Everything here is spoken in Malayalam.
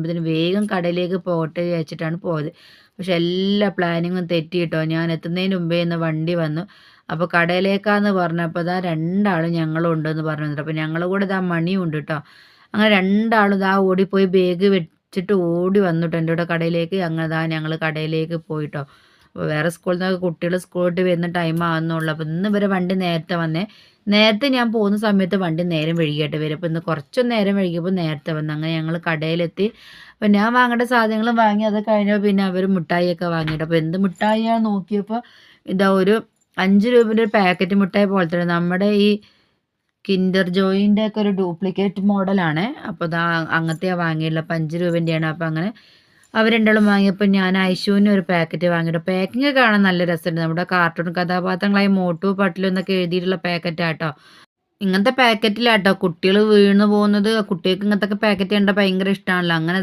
ഇതിന് വേഗം കടയിലേക്ക് പോകട്ടെ വിചാരിച്ചിട്ടാണ് പോയത്. പക്ഷെ എല്ലാ പ്ലാനിങ്ങും തെറ്റി ട്ടോ. ഞാൻ എത്തുന്നതിന് മുമ്പേ ഇന്ന് വണ്ടി വന്നു. അപ്പോൾ കടയിലേക്കാന്ന് പറഞ്ഞപ്പോൾ ദാ രണ്ടാളും ഞങ്ങളും ഉണ്ടെന്ന് പറഞ്ഞു വന്നിട്ട്. അപ്പോൾ ഞങ്ങളെ കൂടെ ദാ മണിയും ഉണ്ട് ട്ടോ. അങ്ങനെ രണ്ടാളും ദാ ഓടിപ്പോയി ബാഗ് വെച്ചിട്ട് ഓടി വന്നു ട്ടോ എൻ്റെ കൂടെ കടയിലേക്ക്. അങ്ങനെ ദാ ഞങ്ങൾ കടയിലേക്ക് പോയിട്ടോ. അപ്പോൾ വേറെ സ്കൂളിൽ നിന്നൊക്കെ കുട്ടികൾ സ്കൂൾ വിട്ട് വരുന്ന ടൈം ആകുന്നുള്ളൂ. അപ്പോൾ ഇന്ന് ഇവരെ വണ്ടി നേരത്തെ വന്നേ. നേരത്തെ ഞാൻ പോകുന്ന സമയത്ത് വണ്ടി നേരം വൈകിയായിട്ട് വരും. അപ്പോൾ ഇന്ന് കുറച്ചൊന്ന് നേരം വൈകിയപ്പോൾ നേരത്തെ വന്നു. അങ്ങനെ ഞങ്ങൾ കടയിലെത്തി. അപ്പോൾ ഞാൻ വാങ്ങേണ്ട സാധനങ്ങളും വാങ്ങി. അത് കഴിഞ്ഞപ്പോൾ പിന്നെ അവർ മിഠായിയൊക്കെ വാങ്ങിയിട്ട്. അപ്പോൾ എന്ത് മിഠായിയാണെന്ന് നോക്കിയപ്പോൾ ഇതാ ഒരു 5 രൂപയുടെ ഒരു പാക്കറ്റ് മിഠായി പോലത്തെ നമ്മുടെ ഈ കിൻഡർ ജോയിൻ്റെ ഒക്കെ ഒരു ഡ്യൂപ്ലിക്കേറ്റ് മോഡലാണ്. അപ്പോൾ ദാ അങ്ങനത്തെയാണ് വാങ്ങിയുള്ളത്. അപ്പോൾ 5 രൂപേൻ്റെയാണ്. അപ്പോൾ അങ്ങനെ അവർ രണ്ടാളും വാങ്ങിയപ്പോൾ ഞാൻ ഐശുവിന് ഒരു പാക്കറ്റ് വാങ്ങിയിട്ട്. പാക്കിങ് കാണാൻ നല്ല രസമുണ്ട്. നമ്മുടെ കാർട്ടൂൺ കഥാപാത്രങ്ങളായ മോട്ടു പട്ലു എന്നൊക്കെ എഴുതിയിട്ടുള്ള പാക്കറ്റാട്ടോ. ഇങ്ങനത്തെ പാക്കറ്റിലാട്ടോ കുട്ടികൾ വീണ് പോകുന്നത്. കുട്ടികൾക്ക് ഇങ്ങനത്തെ പാക്കറ്റ് കണ്ടാൽ ഭയങ്കര ഇഷ്ടമാണല്ലോ. അങ്ങനെ